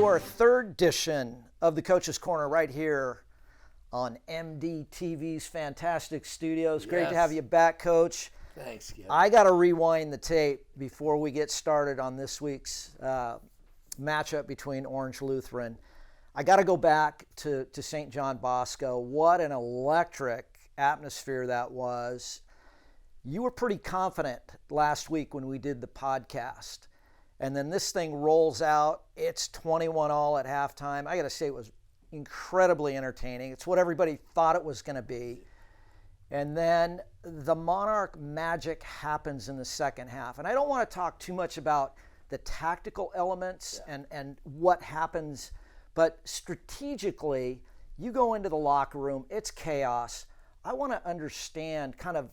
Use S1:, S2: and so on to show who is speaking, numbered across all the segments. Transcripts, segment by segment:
S1: to our third edition of the Coach's Corner right here on MDTV's fantastic studios. Great to have you back, Coach.
S2: Thanks, Kevin.
S1: I got to rewind the tape before we get started on this week's matchup between Orange Lutheran. I got to go back to St. John Bosco. What an electric atmosphere that was. You were pretty confident last week when we did the podcast. And then this thing rolls out. It's 21-all at halftime. I got to say it was incredibly entertaining. It's what everybody thought it was going to be. And then the Monarch magic happens in the second half. And I don't want to talk too much about the tactical elements and what happens, but strategically, you go into the locker room, it's chaos. I want to understand kind of,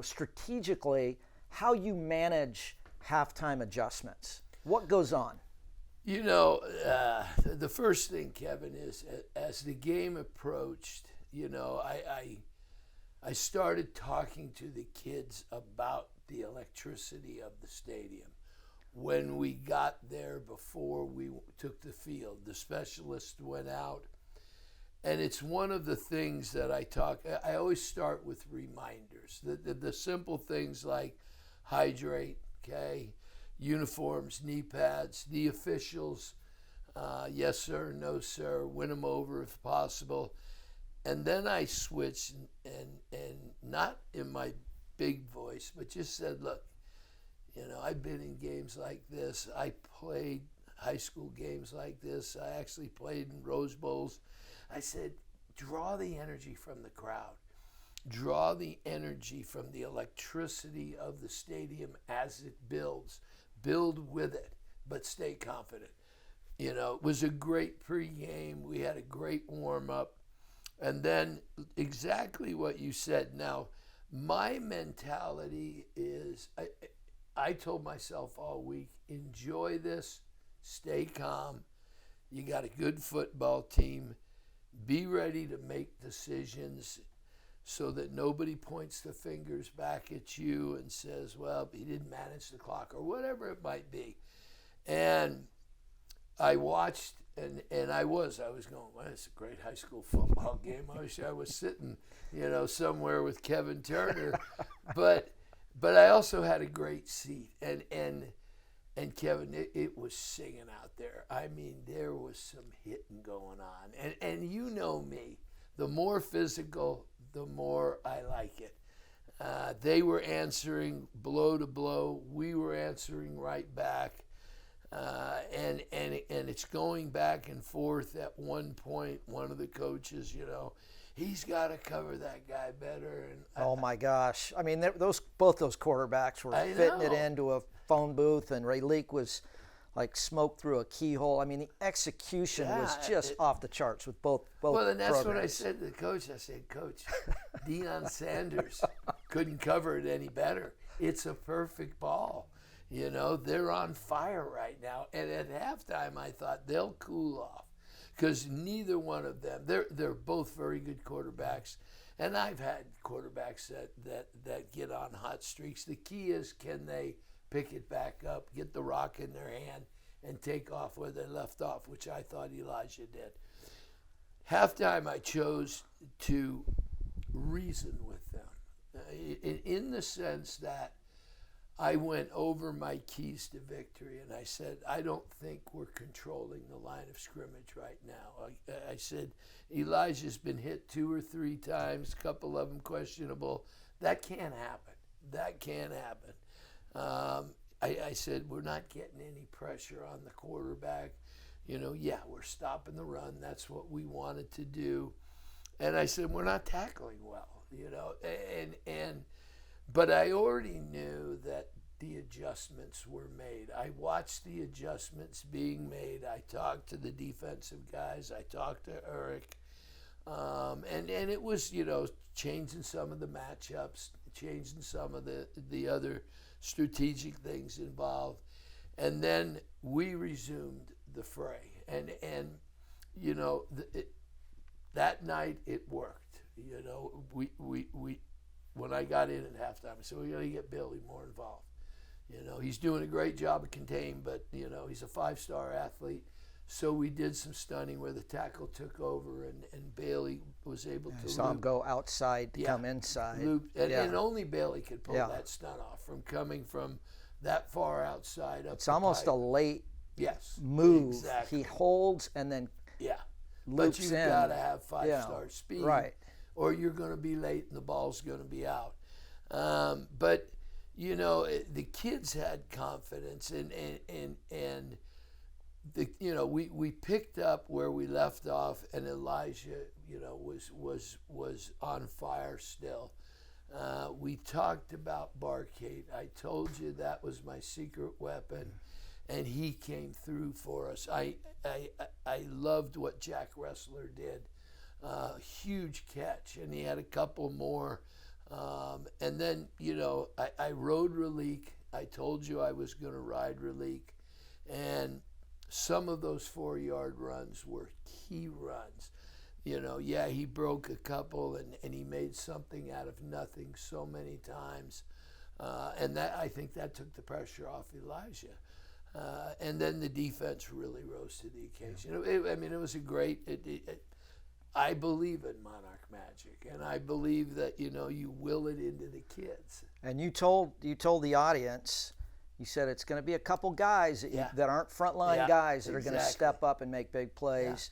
S1: strategically how you manage halftime adjustments. What goes on?
S2: The first thing, Kevin, is as the game approached, I started talking to the kids about the electricity of the stadium. When we got there before we took the field, the specialist went out. And it's one of the things that I always start with reminders. The simple things like hydrate, okay, uniforms, knee pads, the officials, yes sir, no sir, win them over if possible. And then I switched and not in my big voice, but just said, look, I've been in games like this. I played high school games like this. I actually played in Rose Bowls. I said, draw the energy from the crowd. Draw the energy from the electricity of the stadium as it builds. Build with it, but stay confident. It was a great pregame. We had a great warm-up. And then exactly what you said. Now, my mentality is, I told myself all week, enjoy this, stay calm. You got a good football team. Be ready to make decisions so that nobody points the fingers back at you and says, well, he didn't manage the clock or whatever it might be. And I watched, and I was going, well, it's a great high school football game. I wish I was sitting, somewhere with Kevin Turner. But I also had a great seat. And Kevin, it was singing out there. I mean, there was some hitting going on. And you know me, the more physical, the more I like it. They were answering blow to blow. We were answering right back. And it's going back and forth. At one point, one of the coaches, he's got to cover that guy better. And
S1: oh my gosh! I mean, both those quarterbacks were fitting it into a phone booth, and Raleek was like smoke through a keyhole. I mean, the execution was just off the charts with both.
S2: Well, and that's
S1: programs.
S2: what I said to the coach. I said, Coach, Deion Sanders couldn't cover it any better. It's a perfect ball. They're on fire right now. And at halftime, I thought they'll cool off. Because neither one of them, they're both very good quarterbacks. And I've had quarterbacks that get on hot streaks. The key is, can they pick it back up, get the rock in their hand, and take off where they left off, which I thought Elijah did. Halftime, I chose to reason with them in the sense that I went over my keys to victory, and I said, I don't think we're controlling the line of scrimmage right now. I said, Elijah's been hit 2 or 3 times, a couple of them questionable. That can't happen. That can't happen. I said, we're not getting any pressure on the quarterback. We're stopping the run. That's what we wanted to do. And I said, we're not tackling well, but I already knew that the adjustments were made. I watched the adjustments being made. I talked to the defensive guys. I talked to Eric. And it was, changing some of the matchups, changing some of the other strategic things involved. And then we resumed the fray. And that night it worked. We when I got in at halftime, I said, we got to get Billy more involved. He's doing a great job of contain, but, he's a 5-star athlete. So we did some stunning where the tackle took over and Bailey was able to
S1: saw him go outside to come inside.
S2: Loop, and only Bailey could pull that stunt off from coming from that far outside up.
S1: It's almost a late move.
S2: Exactly.
S1: He holds and then loops
S2: but you've
S1: in.
S2: got to have 5-star speed,
S1: right?
S2: Or you're going to be late and the ball's going to be out. But you know, the kids had confidence, and the we picked up where we left off, and Elijah, was on fire still. We talked about Barkate. I told you that was my secret weapon, and he came through for us. I loved what Jack Wrestler did. Huge catch, and he had a couple more. And then, I rode Raleek. I told you I was going to ride Raleek. And some of those 4-yard runs were key runs. He broke a couple and he made something out of nothing so many times. And I think that took the pressure off Elijah. And then the defense really rose to the occasion. It was a great... I believe in Monarch Magic, and I believe that you will it into the kids.
S1: And you told the audience, you said it's going to be a couple guys that aren't frontline guys that are going to step up and make big plays.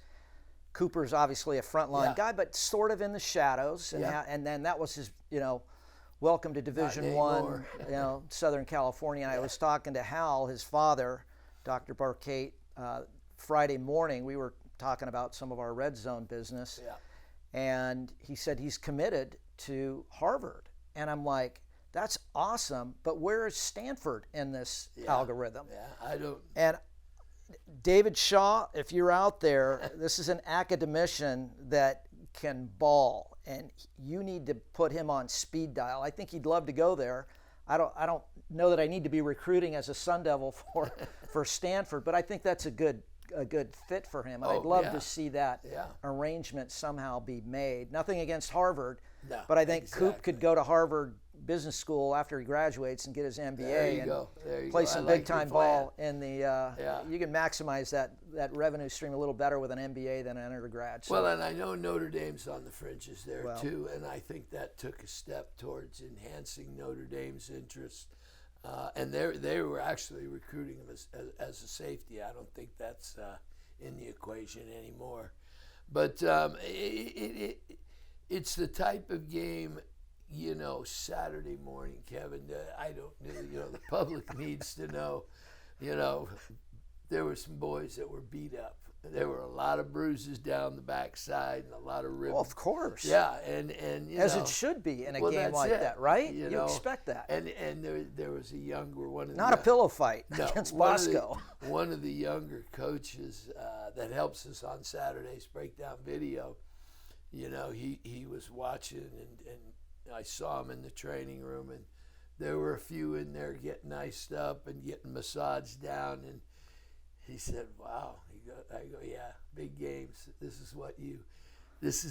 S1: Cooper's obviously a frontline guy, but sort of in the shadows, and then that was his welcome to Division I, Southern California. And I was talking to Hal, his father, Dr. Barkate, Friday morning. We were talking about some of our red zone business, and he said he's committed to Harvard, and I'm like, that's awesome, but where is Stanford in this algorithm?
S2: I don't.
S1: And David Shaw, if you're out there, this is an academician that can ball, and you need to put him on speed dial. I think he'd love to go there. I don't know that I need to be recruiting as a Sun Devil for Stanford, but I think that's a good fit for him. And I'd love to see that arrangement somehow be made. Nothing against Harvard, but I think Coop could go to Harvard Business School after he graduates and get his MBA and play some big-time ball in the you can maximize that revenue stream a little better with an MBA than an undergrad. So.
S2: Well, and I know Notre Dame's on the fringes there too, and I think that took a step towards enhancing Notre Dame's interest. And they were actually recruiting him as a safety. I don't think that's in the equation anymore. But it's the type of game, Saturday morning, Kevin, I don't know, the public needs to know, there were some boys that were beat up. There were a lot of bruises down the backside and a lot of ribs.
S1: Well, of course.
S2: Yeah, and
S1: as it should be in a game like that, right? You expect that.
S2: And there was a younger one.
S1: Not a pillow fight against Bosco.
S2: One of the younger coaches that helps us on Saturdays break down video. He was watching, and I saw him in the training room, and there were a few in there getting iced up and getting massaged down, and he said, "Wow." I go, "Yeah, big games. This is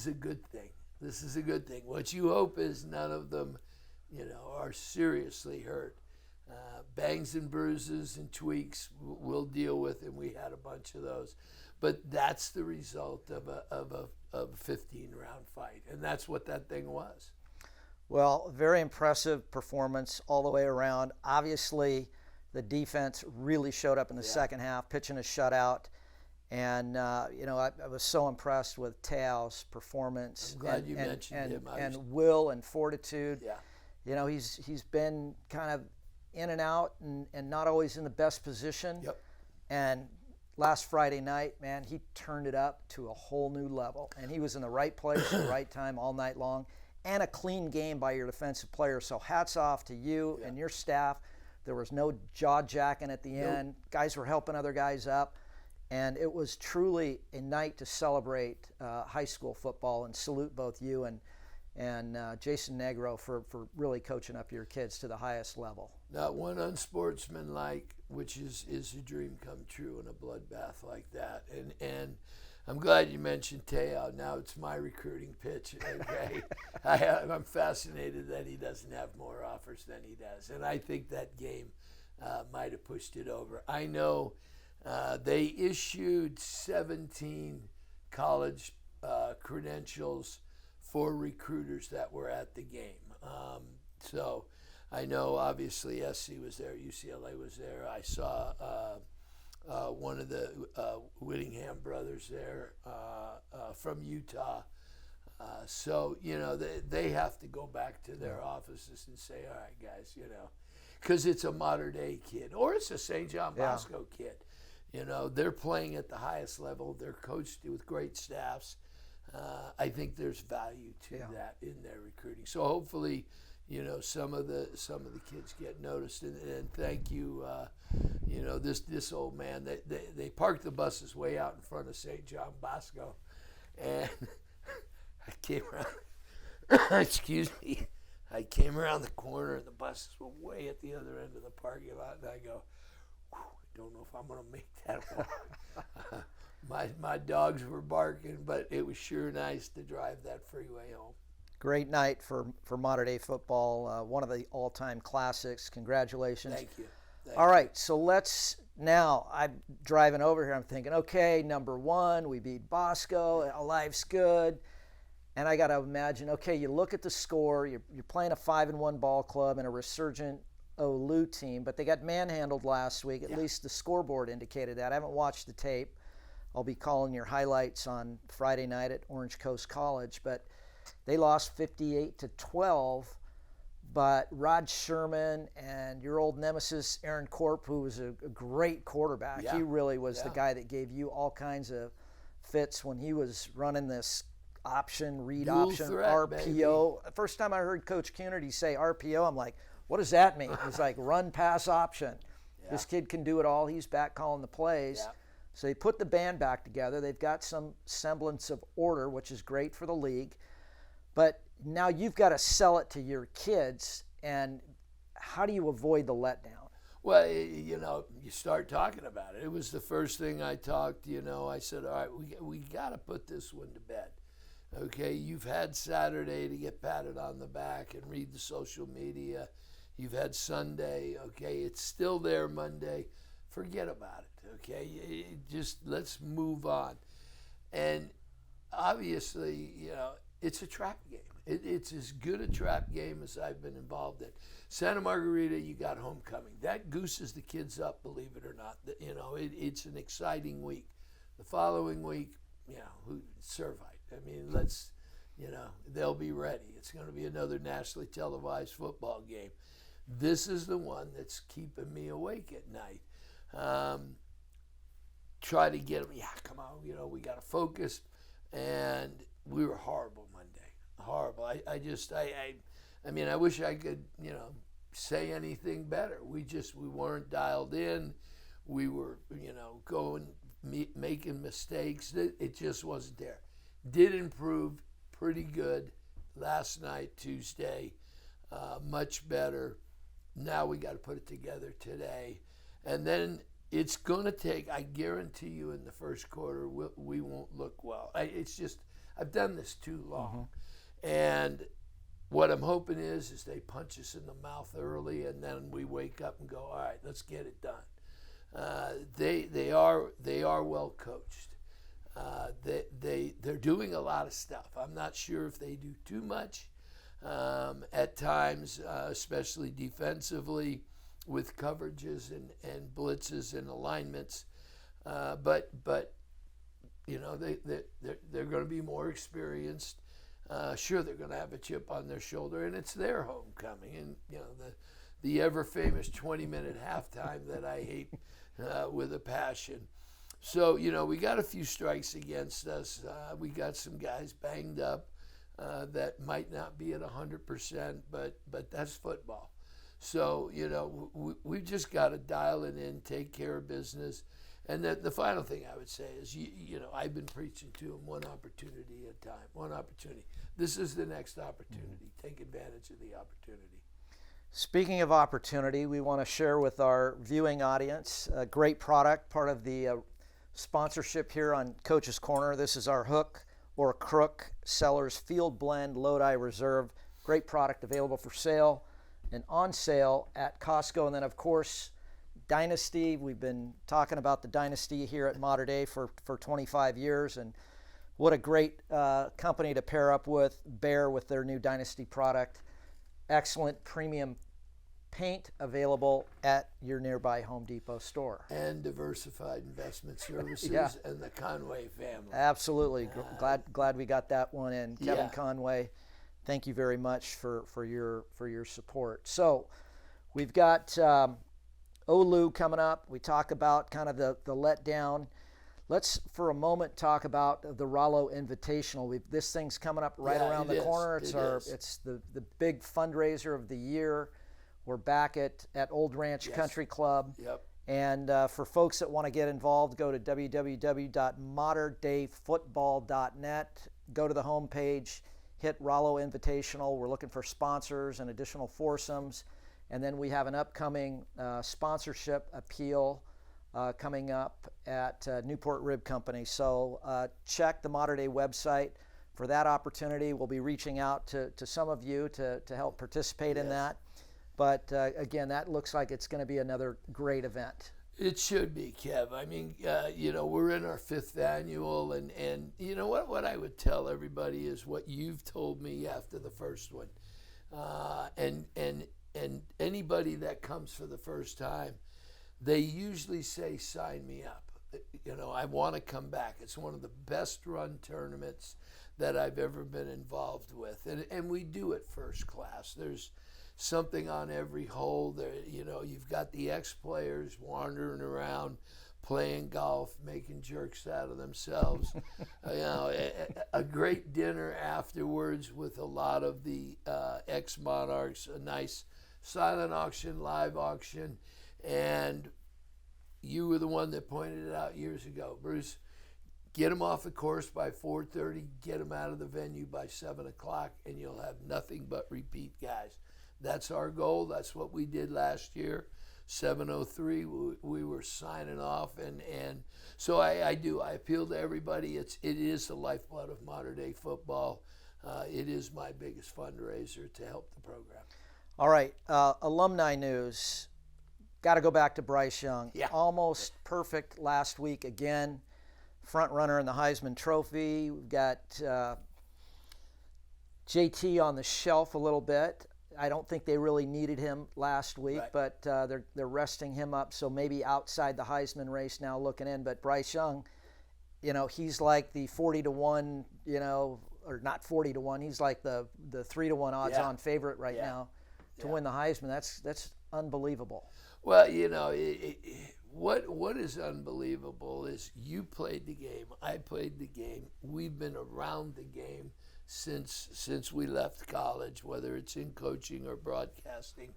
S2: a good thing. This is a good thing. What you hope is none of them, are seriously hurt. Bangs and bruises and tweaks we'll deal with, and we had a bunch of those. But that's the result of a 15-round fight, and that's what that thing was."
S1: Well, very impressive performance all the way around. Obviously, the defense really showed up in the second half, pitching a shutout. And, I was so impressed with Te'o's performance.
S2: I'm glad you mentioned him.
S1: And will and fortitude.
S2: Yeah.
S1: He's been kind of in and out and not always in the best position.
S2: Yep.
S1: And last Friday night, man, he turned it up to a whole new level. And he was in the right place at the right time all night long. And a clean game by your defensive player. So hats off to you and your staff. There was no jaw-jacking at the end. Guys were helping other guys up. And it was truly a night to celebrate high school football and salute both you and Jason Negro for really coaching up your kids to the highest level.
S2: Not one unsportsmanlike, which is a dream come true in a bloodbath like that. And I'm glad you mentioned Te'o. Now it's my recruiting pitch. Okay, I'm fascinated that he doesn't have more offers than he does, and I think that game might have pushed it over. I know They issued 17 college credentials for recruiters that were at the game. So I know obviously SC was there, UCLA was there. I saw one of the Whittingham brothers there from Utah. So, they have to go back to their offices and say, all right, guys, because it's a modern day kid, or it's a St. John Bosco kid. They're playing at the highest level. They're coached with great staffs. I think there's value to that in their recruiting. So hopefully, some of the kids get noticed. And thank you, this old man. They parked the buses way out in front of St. John Bosco, and I came around. Excuse me. I came around the corner, and the buses were way at the other end of the parking lot, and I go, I don't know if I'm going to make that walk. My dogs were barking, but it was sure nice to drive that freeway home.
S1: Great night for modern day football. One of the all-time classics. Congratulations.
S2: Thank you.
S1: All right, so I'm driving over here. I'm thinking, okay, number one, we beat Bosco. Life's good. And I got to imagine, okay, you look at the score. You're playing a 5-1 ball club and a resurgent OLU team, but they got manhandled last week. At least the scoreboard indicated that. I haven't watched the tape. I'll be calling your highlights on Friday night at Orange Coast College, but they lost 58-12. But Rod Sherman and your old nemesis Aaron Corp, who was a great quarterback, he really was the guy that gave you all kinds of fits when he was running this read
S2: Dual
S1: option,
S2: threat,
S1: RPO.
S2: Baby.
S1: First time I heard Coach Cunity say RPO, I'm like, what does that mean? It's like run, pass, option. This kid can do it all. He's back calling the plays. So they put the band back together. They've got some semblance of order, which is great for the league. But now you've got to sell it to your kids, and how do you avoid the letdown?
S2: Well, you start talking about it. It was the first thing I talked, I said, all right, we got to put this one to bed. Okay, you've had Saturday to get patted on the back and read the social media. You've had Sunday, okay, it's still there Monday. Forget about it, okay? Just let's move on. And obviously, it's a trap game. It's as good a trap game as I've been involved in. Santa Margarita, you got homecoming. That gooses the kids up, believe it or not. It's an exciting week. The following week, Servite. I mean, they'll be ready. It's going to be another nationally televised football game. This is the one that's keeping me awake at night. Try to get them, come on, we got to focus. And we were horrible Monday. Horrible. I mean, I wish I could, say anything better. We weren't dialed in. We were, making mistakes. It just wasn't there. Did improve pretty good last night, Tuesday. Much better. Now we got to put it together today. And then it's going to take, I guarantee you in the first quarter, we won't look well. I've done this too long. And what I'm hoping is they punch us in the mouth early, and then we wake up and go, all right, let's get it done. They are well coached. They're doing a lot of stuff. I'm not sure if they do too much at times, especially defensively with coverages and blitzes and alignments. But they're going to be more experienced. Sure, they're going to have a chip on their shoulder, and it's their homecoming. And the ever famous 20-minute halftime that I hate with a passion. So, we got a few strikes against us. We got some guys banged up that might not be at 100%, but that's football. So, we've just got to dial it in, take care of business. And then the final thing I would say is, I've been preaching to them one opportunity at a time, one opportunity. This is the next opportunity. Take advantage of the opportunity.
S1: Speaking of opportunity, we want to share with our viewing audience a great product, part of the sponsorship here on Coach's Corner. This is our Hook or Crook Sellers Field Blend Lodi Reserve. Great product available for sale and on sale at Costco. And then, of course, Dynasty. We've been talking about the Dynasty here at Mater Dei for 25 years, and what a great company to pair up with, Bear, with their new Dynasty product. Excellent premium paint available at your nearby Home Depot store.
S2: And Diversified Investment Services
S1: Yeah.
S2: and the Conway family.
S1: Absolutely. Glad we got that one in. Kevin
S2: Yeah.
S1: Conway, thank you very much for your support. So we've got Olu coming up. We talk about kind of the letdown. Let's for a moment talk about the Rollo Invitational. This thing's coming up right around the corner. It's the big fundraiser of the year. We're back at Old Ranch Country Club.
S2: Yep.
S1: And for folks that want to get involved, go to www.matterdayfootball.net. Go to the homepage, hit Rollo Invitational. We're looking for sponsors and additional foursomes. And then we have an upcoming sponsorship appeal coming up at Newport Rib Company. So check the Mater Dei website for that opportunity. We'll be reaching out to some of you to help participate in that. But again, that looks like it's going to be another great event.
S2: It should be, Kev. I mean, we're in our 5th annual, and you know what I would tell everybody is what you've told me after the first one, and anybody that comes for the first time, they usually say, "Sign me up." I want to come back. It's one of the best run tournaments that I've ever been involved with, and we do it first class. There's something on every hole. There, you've got the ex-players wandering around, playing golf, making jerks out of themselves. A great dinner afterwards with a lot of the ex-Monarchs, a nice silent auction, live auction, and you were the one that pointed it out years ago, Bruce. Get them off the course by 4:30, get them out of the venue by 7 o'clock, and you'll have nothing but repeat guys. That's our goal. That's what we did last year. 7:03, we were signing off, and so I appeal to everybody. It is the lifeblood of Mater Dei football. It is my biggest fundraiser to help the program.
S1: All right, alumni news. Got to go back to Bryce Young.
S2: Yeah.
S1: Almost perfect last week again. Front runner in the Heisman Trophy. We've got JT on the shelf a little bit. I don't think they really needed him last week,
S2: Right.
S1: but they're resting him up, so maybe outside the Heisman race now looking in. But Bryce Young, he's like the 40-1, or not 40-1. He's like the 3-1 odds-on favorite right now to win the Heisman. That's unbelievable.
S2: Well, what is unbelievable is you played the game, I played the game. We've been around the game since we left college, whether it's in coaching or broadcasting.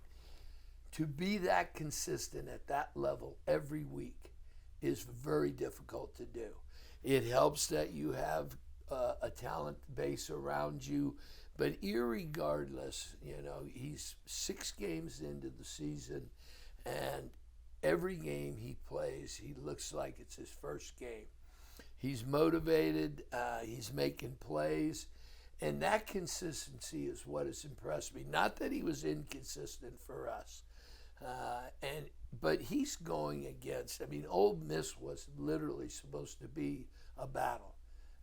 S2: To be that consistent at that level every week is very difficult to do. It helps that you have a talent base around you, but irregardless, he's 6 games into the season, and every game he plays, he looks like it's his first game. He's motivated, he's making plays, and that consistency is what has impressed me. Not that he was inconsistent for us, but he's going against, Ole Miss was literally supposed to be a battle,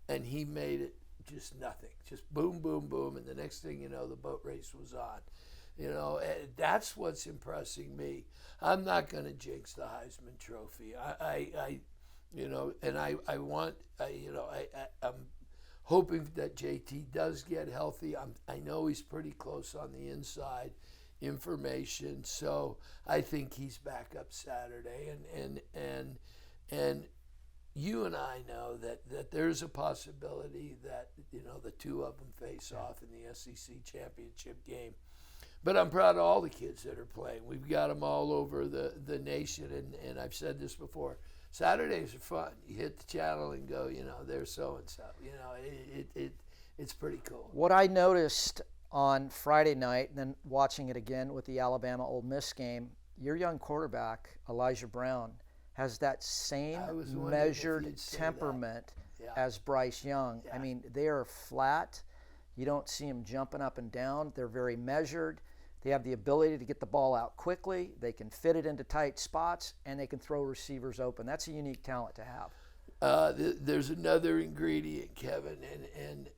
S2: and he made it just nothing. Just boom, boom, boom, and the next thing you know, the boat race was on. That's what's impressing me. I'm not going to jinx the Heisman Trophy. I'm hoping that JT does get healthy. I know he's pretty close on the inside information, so I think he's back up Saturday. And you and I know that there's a possibility that the two of them face off in the SEC championship game. But I'm proud of all the kids that are playing. We've got them all over the nation, and I've said this before. Saturdays are fun. You hit the channel and go, there's so-and-so. It's pretty cool.
S1: What I noticed on Friday night, and then watching it again with the Alabama-Ole Miss game, your young quarterback, Elijah Brown, has that same measured temperament as Bryce Young. Yeah. They are flat. You don't see him jumping up and down. They're very measured. They have the ability to get the ball out quickly. They can fit it into tight spots, and they can throw receivers open. That's a unique talent to have.
S2: There's another ingredient, Kevin, and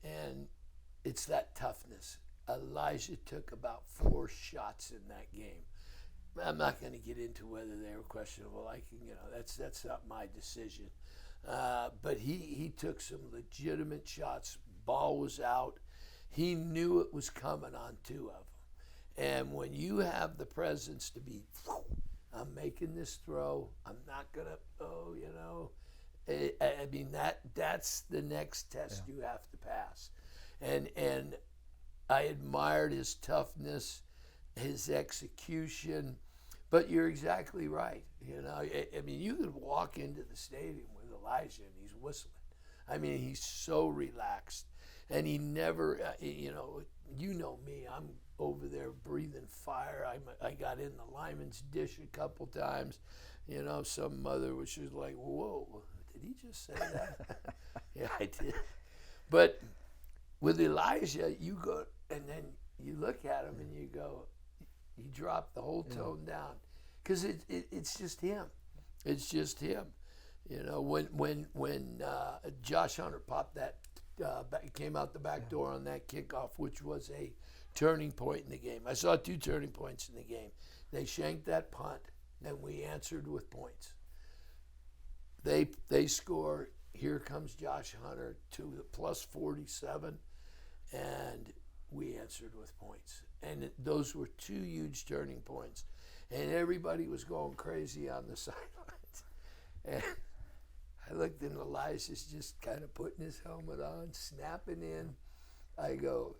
S2: it's that toughness. Elijah took about 4 shots in that game. I'm not going to get into whether they were questionable. That's not my decision. But he took some legitimate shots. Ball was out. He knew it was coming on 2 of them. And when you have the presence to be, I'm making this throw. I'm not going to, that's the next test you have to pass. And I admired his toughness, his execution. But you're exactly right. You could walk into the stadium with Elijah and he's whistling. He's so relaxed. And he never, you know me, I'm over there breathing fire. I got in the lineman's dish a couple times. Some mother was just like, whoa, did he just say that? Yeah, I did. But with Elijah, you go, and then you look at him and you go, you drop the whole tone down. Because it's just him. It's just him. When Josh Hunter popped that, came out the back door on that kickoff, which was a turning point in the game. I saw 2 turning points in the game. They shanked that punt, then we answered with points. They score. Here comes Josh Hunter to the plus 47, and we answered with points. And those were 2 huge turning points. And everybody was going crazy on the sidelines. And I looked, and Elijah's just kind of putting his helmet on, snapping in. I go,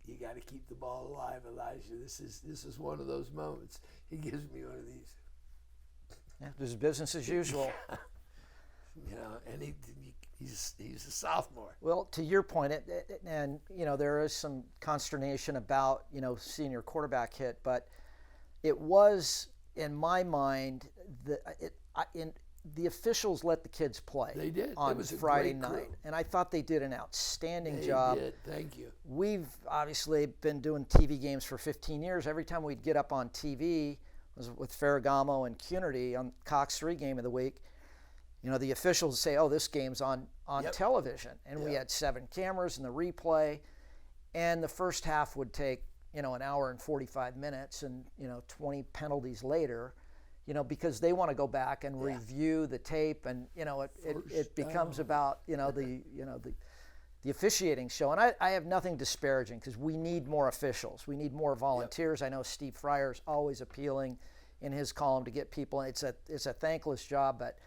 S2: you got to keep the ball alive, Elijah. This is one of those moments. He gives me one of these.
S1: Yeah, this is business as usual.
S2: And he's a sophomore.
S1: Well, to your point, there is some consternation about seeing your quarterback hit, but it was, in my mind, the officials let the kids play.
S2: They did.
S1: On Friday night, and I thought they did an outstanding job.
S2: They did. Thank you.
S1: We've obviously been doing TV games for 15 years. Every time we'd get up on TV, it was with Ferragamo and Cunity on Cox 3 game of the week. The officials would say, "Oh, this game's on television," and we had 7 cameras in the replay, and the first half would take an hour and 45 minutes, and 20 penalties later. Because they want to go back and review the tape, and it becomes about the officiating show. And I have nothing disparaging, because we need more officials. We need more volunteers. I know Steve Fryer's always appealing in his column to get people. It's a thankless job, but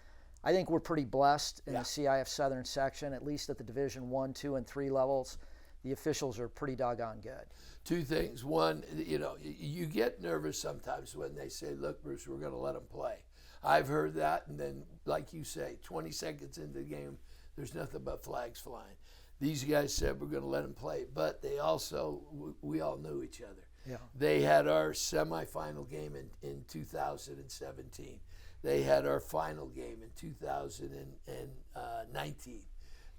S1: I think we're pretty blessed in the CIF Southern section, at least at the Division 1, 2, and 3 levels. The officials are pretty doggone good.
S2: 2 things. One, you get nervous sometimes when they say, look, Bruce, we're going to let them play. I've heard that, and then, like you say, 20 seconds into the game, there's nothing but flags flying. These guys said we're going to let them play, but they also, we all knew each other.
S1: Yeah. They
S2: had our semifinal game in 2017. They had our final game in 2019.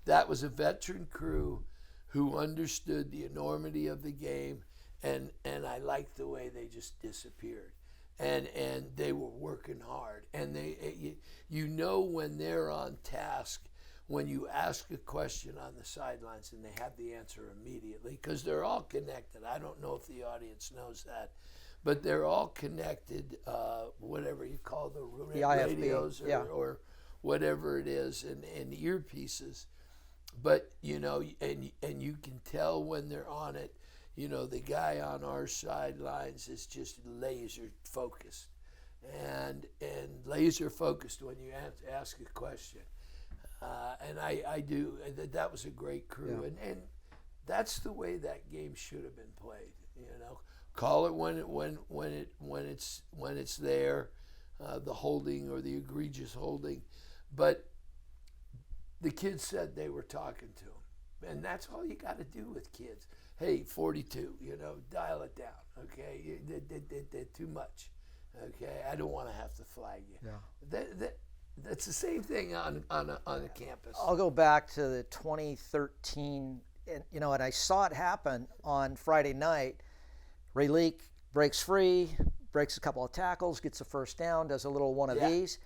S2: That was a veteran crew who understood the enormity of the game, and I liked the way they just disappeared. And they were working hard. And when they're on task, when you ask a question on the sidelines and they have the answer immediately, because they're all connected. I don't know if the audience knows that, but they're all connected, whatever you call the radios or whatever it is, and earpieces. But, and you can tell when they're on it, the guy on our sidelines is just laser focused and laser focused when you ask a question. And I do. That was a great crew. Yeah. And that's the way that game should have been played, Call it when it's there, the holding or the egregious holding. But the kids said they were talking to him. And that's all you got to do with kids. Hey, 42, dial it down, okay? They're too much, okay? I don't want to have to flag you. Yeah. That's the same thing on a campus.
S1: I'll go back to the 2013, and I saw it happen on Friday night. Raleek breaks free, breaks a couple of tackles, gets a first down, does a little one of these,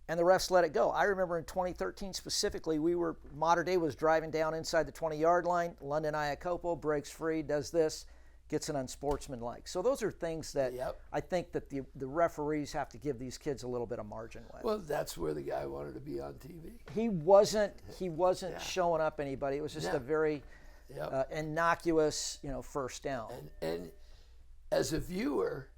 S1: and the refs let it go. I remember in 2013 specifically, Mater Dei was driving down inside the 20-yard line. London Iacopo breaks free, does this, gets an unsportsmanlike. So those are things that I think that the referees have to give these kids a little bit of margin with.
S2: Well, that's where the guy wanted to be on TV.
S1: He wasn't showing up anybody. It was just a very innocuous, first down.
S2: And as a viewer,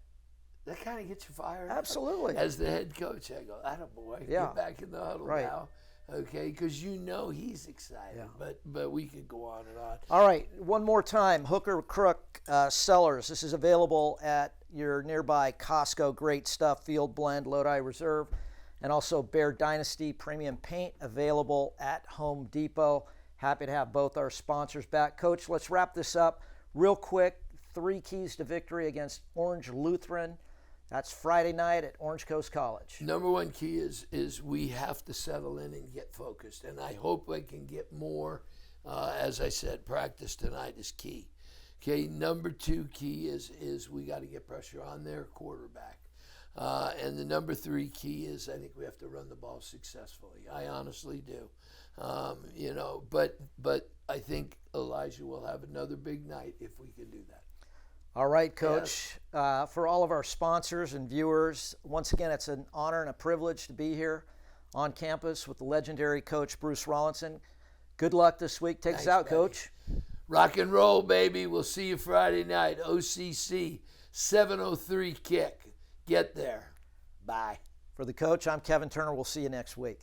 S2: that kind of gets you fired up.
S1: Absolutely.
S2: As the head coach, I go, attaboy, get back in the huddle now. Okay, because he's excited. But we could go on and on.
S1: All right, one more time. Hooker Crook Cellars. This is available at your nearby Costco. Great stuff. Field Blend, Lodi Reserve. And also Bear Dynasty Premium Paint available at Home Depot. Happy to have both our sponsors back. Coach, let's wrap this up real quick. 3 keys to victory against Orange Lutheran. That's Friday night at Orange Coast College.
S2: Number one key is we have to settle in and get focused. And I hope I can get more. As I said, practice tonight is key. Okay, number 2 key is we got to get pressure on their quarterback. And the number 3 key is I think we have to run the ball successfully. I honestly do. But I think Elijah will have another big night if we can do that.
S1: All right, Coach. For all of our sponsors and viewers, once again, it's an honor and a privilege to be here on campus with the legendary Coach Bruce Rollinson. Good luck this week. Take us out, Coach.
S2: Rock and roll, baby. We'll see you Friday night. OCC, 7:03 kick. Get there. Bye.
S1: For the coach, I'm Kevin Turner. We'll see you next week.